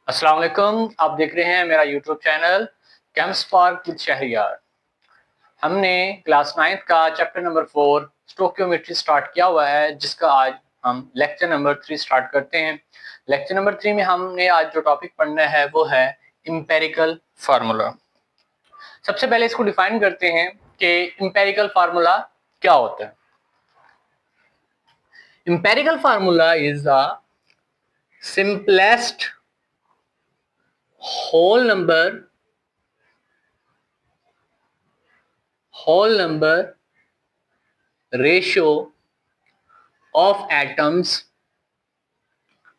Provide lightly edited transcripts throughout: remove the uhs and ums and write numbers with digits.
अस्सलाम वालेकुम। आप देख रहे हैं मेरा YouTube channel Chem Spark with Shahriyar. हमने क्लास 9th का चैप्टर नंबर 4 स्टोकियोमेट्री स्टार्ट किया हुआ है, जिसका आज हम लेक्चर नंबर 3 स्टार्ट करते हैं। लेक्चर नंबर 3 में हमने आज जो टॉपिक पढ़ना है वो है इंपेरिकल फार्मूला। सबसे पहले इसको डिफाइन करते हैं कि इंपेरिकल फार्मूला क्या होता है। Empirical formula is the simplest whole number ratio of atoms.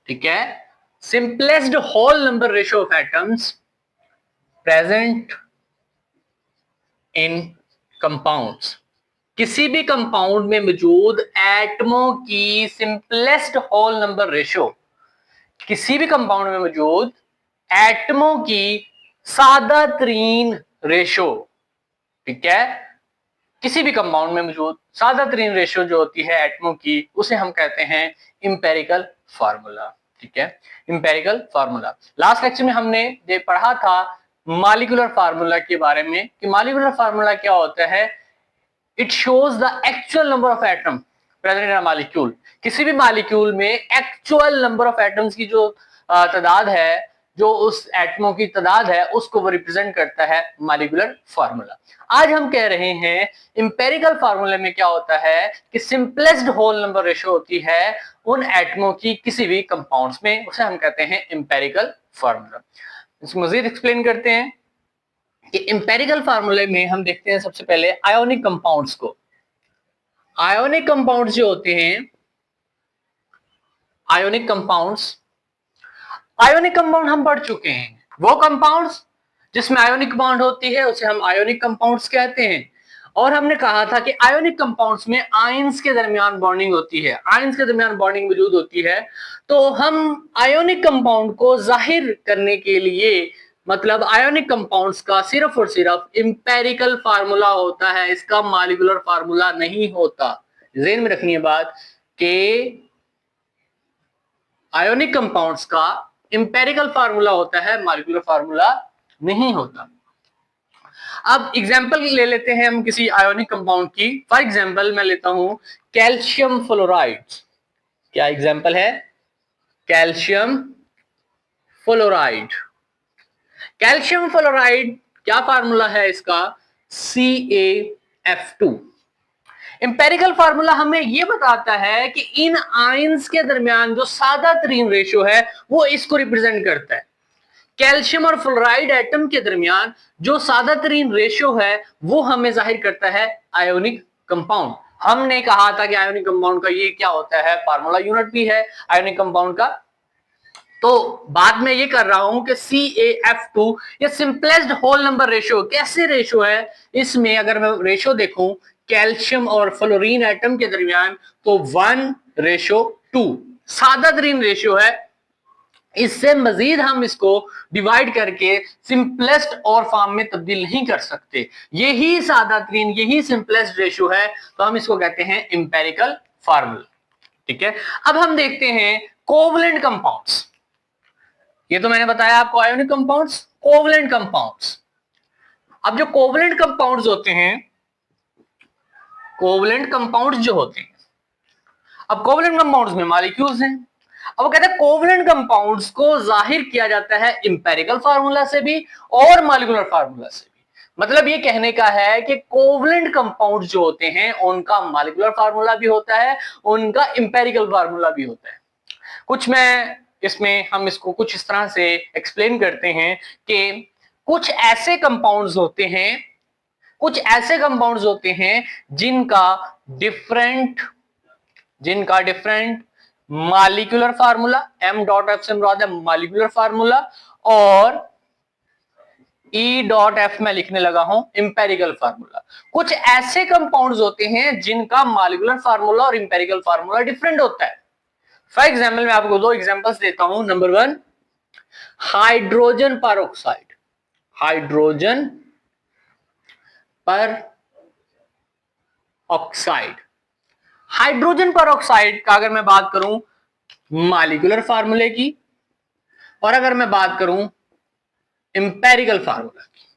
ठीक है, simplest whole number ratio of atoms present in compounds. किसी भी कंपाउंड में मौजूद एटमों की सिंपलेस्ट होल नंबर रेशियो, किसी भी कंपाउंड में मौजूद एटमों की सादा तरीन रेशियो। ठीक है, किसी भी कंपाउंड में मौजूद सादा तरीन रेशियो जो होती है एटमों की, उसे हम कहते हैं इंपेरिकल फार्मूला। ठीक है, इंपेरिकल फार्मूला। लास्ट लेक्चर में हमने पढ़ा था मॉलिक्यूलर फार्मूला के बारे में कि मॉलिक्यूलर फार्मूला क्या होता है। It shows the actual number of atom present in a molecule. किसी भी मॉलिक्यूल में एक्चुअल नंबर ऑफ एटम्स की जो तादाद है, जो उस एटमों की तादाद है, उसको वो रिप्रेजेंट करता है मॉलिक्यूलर फार्मूला। आज हम कह रहे हैं इंपेरिकल फार्मूले में क्या होता है कि सिंपलेस्ट होल नंबर रेशियो होती है उन एटमों की किसी भी कंपाउंड्स में, उसे हम कहते हैं इंपेरिकल फार्मूला। इसको मजीद एक्सप्लेन करते हैं कि इंपेरिकल फार्मूले में हम देखते हैं सबसे पहले आयोनिक कंपाउंड्स को। आयोनिक कंपाउंड्स जो होते हैं, आयोनिक कंपाउंड्स, आयोनिक कंपाउंड हम पढ़ चुके हैं। वो कंपाउंड्स जिसमें आयोनिक बॉन्ड होती है उसे हम आयोनिक कंपाउंड्स कहते हैं। और हमने कहा था कि आयोनिक कंपाउंड्स में आयंस के दरमियान बॉन्डिंग होती है, आयंस के दरमियान बॉन्डिंग मौजूद होती है। तो हम आयोनिक कंपाउंड को जाहिर करने के लिए, मतलब आयोनिक कंपाउंड्स का सिर्फ और सिर्फ इंपेरिकल फार्मूला होता है, इसका मॉलिक्यूलर फार्मूला नहीं होता। ज़हन में रखनी है बात कि आयोनिक कंपाउंड्स का इंपेरिकल फार्मूला होता है, मॉलिक्यूलर फार्मूला नहीं होता। अब एग्जांपल ले लेते हैं हम किसी आयोनिक कंपाउंड की। फॉर एग्जांपल मैं लेता हूं कैल्शियम फ्लोराइड। क्या एग्जांपल है? Calcium fluoride. कैल्शियम फ्लोराइड क्या फार्मूला है इसका? CaF2। इंपेरिकल फार्मूला हमें यह बताता है कि इन आयंस के दरमियान जो सादा तरीन रेशियो है वो इसको रिप्रेजेंट करता है। कैल्शियम और फ्लोराइड एटम के दरमियान जो सादा तरीन रेशियो है वो हमें जाहिर करता है आयोनिक कंपाउंड। हमने कहा था कि आयोनिक कंपाउंड का ये क्या होता है, फार्मूला यूनिट भी है आयोनिक कंपाउंड का। तो बाद में ये कर रहा हूं कि CaF2 ये सिंपलेस्ट होल नंबर रेशियो कैसे रेशियो है। इसमें अगर मैं रेशियो देखूं कैल्शियम और फ्लोरीन एटम के दरमियान तो 1:2 सादा तरीन रेशियो है। इससे मजीद हम इसको डिवाइड करके सिंपलेस्ट और फॉर्म में तब्दील नहीं कर सकते। यही सादा तरीन, यही सिंपलेस्ट रेशियो है, तो हम इसको कहते हैं इंपेरिकल फार्मूला। ठीक है, अब हम देखते हैं कोवलेंट कंपाउंड्स। ये तो मैंने बताया आपको आयोनिक कंपाउंड्स, कोवलेंट कंपाउंड्स। अब जो कोवलेंट कंपाउंड्स होते हैं, कोवलेंट कंपाउंड्स जो होते हैं, अब कोवलेंट कंपाउंड्स में मॉलिक्यूल्स हैं। अब वो कहते हैं कोवलेंट कंपाउंड्स को जाहिर किया जाता है इंपेरिकल फार्मूला से भी और मॉलिक्यूलर फार्मूला से भी। मतलब ये कहने का है कि कोवलेंट कंपाउंड्स जो होते हैं उनका मॉलिक्यूलर फार्मूला भी होता है, उनका इंपेरिकल फार्मूला भी होता है। कुछ मैं इसमें हम इसको कुछ इस तरह से एक्सप्लेन करते हैं कि कुछ ऐसे कंपाउंड्स होते हैं, कुछ ऐसे कंपाउंड्स होते हैं जिनका डिफरेंट मॉलिक्यूलर फार्मूला, M.F से मुराद है मॉलिक्यूलर फार्मूला, और E.F में लिखने लगा हूं इंपेरिकल फार्मूला। कुछ ऐसे कंपाउंड्स होते हैं जिनका मॉलिक्यूलर फार्मूला और इंपेरिकल फार्मूला डिफरेंट होता है। फॉर एग्जाम्पल मैं आपको 2 एग्जांपल्स देता हूं। नंबर 1 हाइड्रोजन पर ऑक्साइड। हाइड्रोजन पर ऑक्साइड, हाइड्रोजन पर ऑक्साइड का अगर मैं बात करूं मॉलिक्यूलर फार्मूले की, और अगर मैं बात करूं इंपेरिकल फार्मूला की,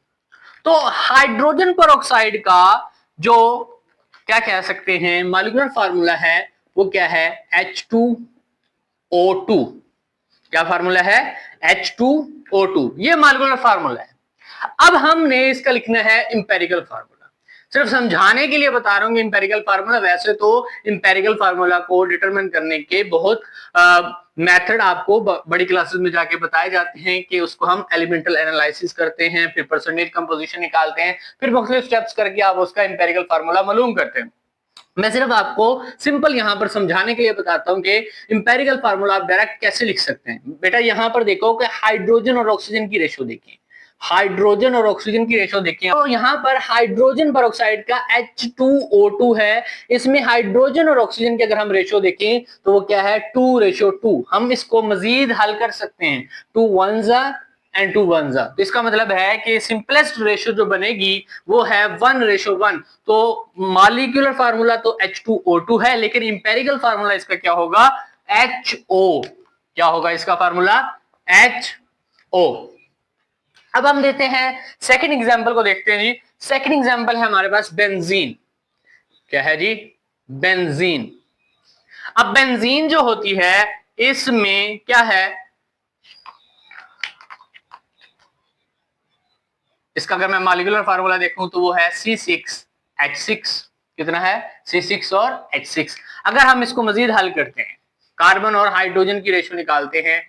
तो हाइड्रोजन परऑक्साइड का जो क्या कह सकते हैं मॉलिक्यूलर फार्मूला है वो क्या है, H2O2। क्या फार्मूला है, H2O2, ये मॉलिक्यूलर फार्मूला है। अब हमने इसका लिखना है इंपेरिकल फार्मूला। सिर्फ समझाने के लिए बता रहा हूं इंपेरिकल फार्मूला, वैसे तो इंपेरिकल फार्मूला को डिटरमिन करने के बहुत मेथड आपको बड़ी क्लासेस में जाके बताए जाते हैं कि उसको हम एलिमेंटल एनालिसिस करते हैं, फिर परसेंटेज कंपोजिशन निकालते हैं, फिर मुख्तलिफ स्टेप्स करके आप उसका इंपेरिकल फार्मूला मालूम करते हैं। मैं सिर्फ आपको सिंपल यहां पर समझाने के लिए बताता हूं कि इंपेरिकल फार्मूला आप डायरेक्ट कैसे लिख सकते हैं। बेटा यहां पर देखो कि हाइड्रोजन और ऑक्सीजन की रेशो देखिए, हाइड्रोजन और ऑक्सीजन की रेशो देखिए, तो यहां पर हाइड्रोजन परऑक्साइड का H2O2 है, इसमें हाइड्रोजन और ऑक्सीजन की अगर हम रेशो देखें तो वो क्या है 2:2। हम इसको मजीद हल कर सकते हैं, 2 1 एंड 2 1 जा, तो इसका मतलब है कि सिंपलेस्ट रेशियो जो बनेगी वो है 1:1। तो मॉलिक्यूलर फार्मूला तो H2O2 है, लेकिन इंपेरिकल फार्मूला इसका क्या होगा, HO। क्या होगा इसका फार्मूला, HO। अब हम देते हैं सेकंड एग्जांपल को, देखते हैं जी। सेकंड एग्जांपल है हमारे पास बेंजीन। क्या है जी, बेंजीन। अब बेंजीन जो होती है इसमें क्या है, इसका अगर मैं मॉलिक्यूलर फार्मूला देखूं तो वो है C6H6। कितना है, C6 और H6। अगर हम इसको मजीद हल करते हैं, कार्बन और हाइड्रोजन की रेशो निकालते हैं,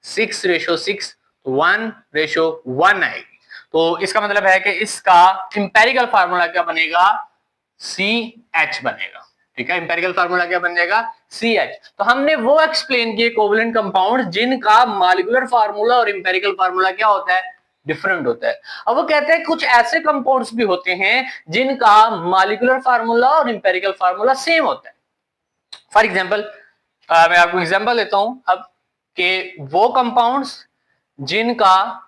6:6, 1:1 आएगी। तो इसका मतलब है कि इसका इंपेरिकल फार्मूला क्या बनेगा, CH बनेगा। ठीक है, इंपेरिकल फार्मूला क्या बन जाएगा, CH। तो हमने वो एक्सप्लेन किए कोवलेंट कंपाउंड जिनका मॉलिक्यूलर फार्मूला और इंपेरिकल फार्मूला क्या होता है, डिफरेंट होता है। अब वो कहते हैं कुछ ऐसे कंपाउंड्स भी होते हैं जिनका मॉलिक्यूलर फार्मूला और इंपेरिकल फार्मूला सेम होता है। फॉर एग्जांपल मैं आपको एग्जांपल देता हूं अब, कि वो कंपाउंड्स जिनका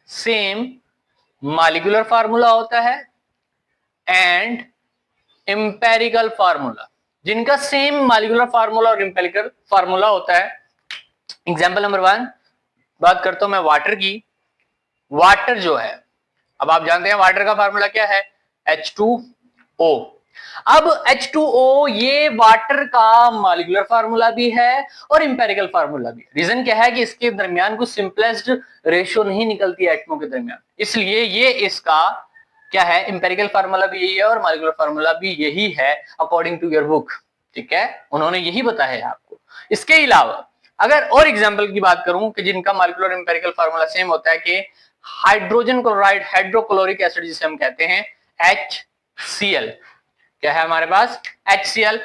सेम मॉलिक्यूलर फार्मूला होता है एंड इंपेरिकल फार्मूला, जिनका सेम मॉलिक्यूलर फार्मूला और इंपेरिकल फार्मूला होता है। एग्जांपल नंबर 1 बात करता हूं मैं वाटर की। वाटर जो है, अब आप जानते हैं वाटर का फार्मूला क्या है, H2O। अब H2O ये वाटर का मॉलिक्यूलर फार्मूला भी है और इंपेरिकल फार्मूला भी है। रीजन क्या है कि इसके दरमियान कुछ सिंपलेस्ट रेशियो नहीं निकलती है एटमों के दरमियान, इसलिए ये इसका क्या है, इंपेरिकल फार्मूला भी यही है और मॉलिक्यूलर फार्मूला भी यही है अकॉर्डिंग टू योर बुक। ठीक है, उन्होंने यही बताया है आपको। इसके अलावा अगर और एग्जाम्पल की बात करूं कि जिनका मॉलिक्यूलर इंपेरिकल फार्मूला सेम होता है, कि हाइड्रोजन क्लोराइड हाइड्रोक्लोरिक एसिड जिसे हम कहते हैं HCl। क्या है हमारे पास, HCl।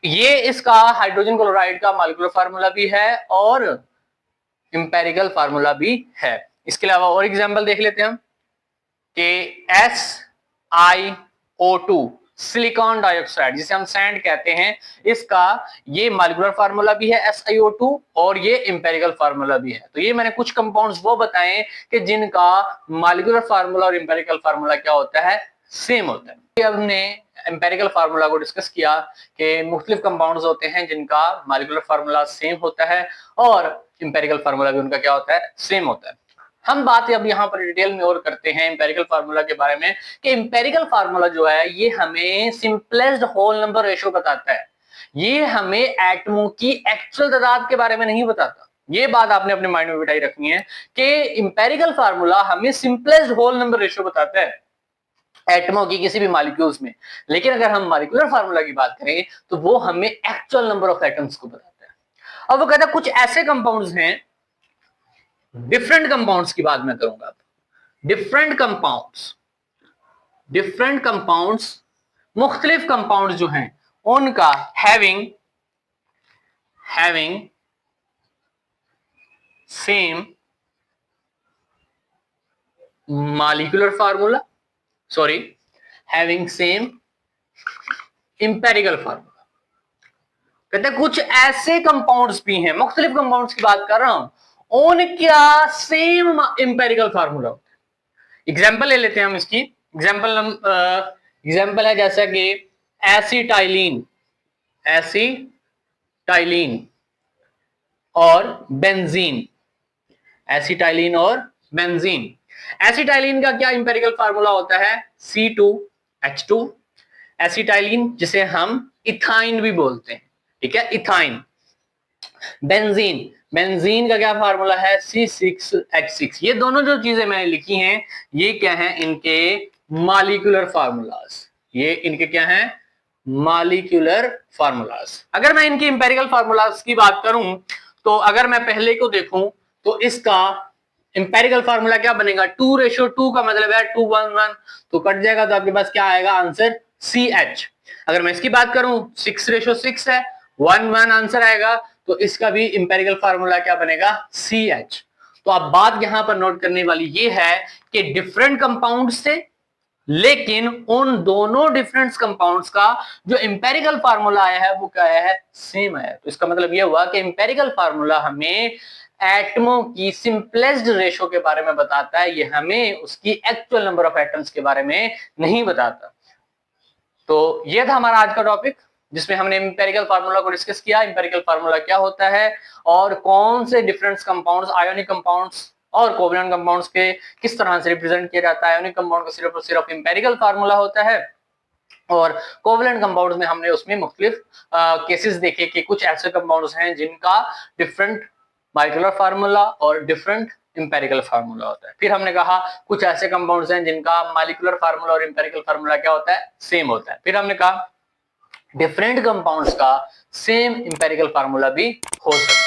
ये इसका हाइड्रोजन क्लोराइड का मॉलिक्यूलर फार्मूला भी है और इंपेरिकल फार्मूला भी है। इसके अलावा और एग्जांपल देख लेते हैं हम कि SiO2 सिलिकॉन डाइऑक्साइड जिसे हम सैंड कहते हैं, इसका ये मॉलिक्यूलर फार्मूला भी है SiO2 और ये इंपेरिकल फार्मूला भी है। तो ये मैंने कुछ कंपाउंड्स वो बताए कि जिनका मॉलिक्यूलर फार्मूला और इंपेरिकल फार्मूला क्या होता है, सेम होता है। अब हमने इंपेरिकल फार्मूला को डिस्कस किया कि मुख्तलिफ कंपाउंड्स होते हैं जिनका मॉलिक्यूलर फार्मूला सेम होता है और इंपेरिकल फार्मूला भी उनका क्या होता है, सेम होता है। हम बात अब यहाँ पर डिटेल में और करते हैं इंपेरिकल फार्मूला के बारे में, कि इंपेरिकल फार्मूला जो है ये हमें सिंपलेस्ट होल नंबर रेशियो बताता है। ये हमें एटमों की एक्चुअल तादाद के बारे में नहीं बताता। ये बात आपने अपने माइंड में बिठाई रखनी है कि इंपेरिकल फार्मूला हमें सिंपलेस्ट होल नंबर रेशियो बताता है एटमों की किसी भी मॉलिक्यूल्स में, लेकिन अगर हम मॉलिक्यूलर फार्मूला की बात करें तो वो हमें एक्चुअल नंबर ऑफ एटम्स को बताता है। अब वो कहता है कुछ ऐसे कंपाउंड्स हैं, डिफरेंट कंपाउंड्स की बात मैं करूंगा। डिफरेंट कंपाउंड्स मुख्तलिफ कंपाउंड जो हैं उनका having same molecular formula, sorry having same empirical formula. कहते हैं कुछ ऐसे कंपाउंड्स भी हैं, मुख्तलिफ कंपाउंड्स की बात कर रहा हूं, उनका सेम इंपेरिकल फार्मूला होता है। एग्जाम्पल ले लेते हैं हम इसकी। एग्जाम्पल है जैसा कि एसिटाइलिन और बेंजीन। एसिटाइलिन और बेंजीन। एसिटाइलिन का क्या इंपेरिकल फार्मूला होता है? C2H2। एसिटाइलिन जिसे हम इथाइन भी बोलते हैं, ठीक है, इथाइन। बेंजीन, बेंजीन का क्या फार्मूला है? C6H6। ये दोनों जो चीजें मैंने लिखी हैं ये क्या है? इनके मॉलिक्यूलर फार्मूलाज। ये इनके क्या है? Molecular formulas. अगर मैं इनकी इंपेरिकल फार्मूलाज की बात करूं तो अगर मैं पहले को देखूं तो इसका इंपेरिकल फार्मूला क्या बनेगा? 2:2 का मतलब है 2:1:1, तो कट जाएगा तो आपके पास क्या आएगा आंसर? CH। अगर मैं इसकी बात करूं 6:6 है, 1:1 आंसर आएगा, तो इसका भी इंपेरिकल फार्मूला क्या बनेगा? CH। तो अब बात यहां पर नोट करने वाली ये है कि डिफरेंट कंपाउंड से, लेकिन उन दोनों डिफरेंट कंपाउंड्स का जो इंपेरिकल फार्मूला आया है वो क्या आया है? सेम आया है। तो इसका मतलब ये हुआ कि इंपेरिकल फार्मूला हमें एटमों की सिंपलेस्ट रेशो के बारे में बताता है, ये हमें उसकी एक्चुअल नंबर ऑफ एटम्स के बारे में नहीं बताता। तो ये था हमारा आज का टॉपिक जिसमें हमने इंपेरिकल फार्मूला को डिस्कस किया। इंपेरिकल फार्मूला क्या होता है और कौन से डिफरेंट कंपाउंड्स, आयोनिक कंपाउंड्स और कोवलेंट कंपाउंड्स के किस तरह से रिप्रेजेंट किया जाता है। आयोनिक कंपाउंड का सिर्फ और सिर्फ इंपेरिकल फार्मूला होता है और कोवलेंट कंपाउंड्स में हमने उसमें मुख्तलिफ केसेस देखे कि कुछ ऐसे कंपाउंड्स हैं जिनका डिफरेंट मॉलिक्यूलर फार्मूला और डिफरेंट इंपेरिकल फार्मूला होता है। फिर हमने कहा कुछ ऐसे कंपाउंड्स हैं जिनका मॉलिक्यूलर फार्मूला और इंपेरिकल फार्मूला क्या होता है? सेम होता है। फिर हमने कहा डिफरेंट कंपाउंड्स का सेम इंपेरिकल फार्मूला भी हो सकता है।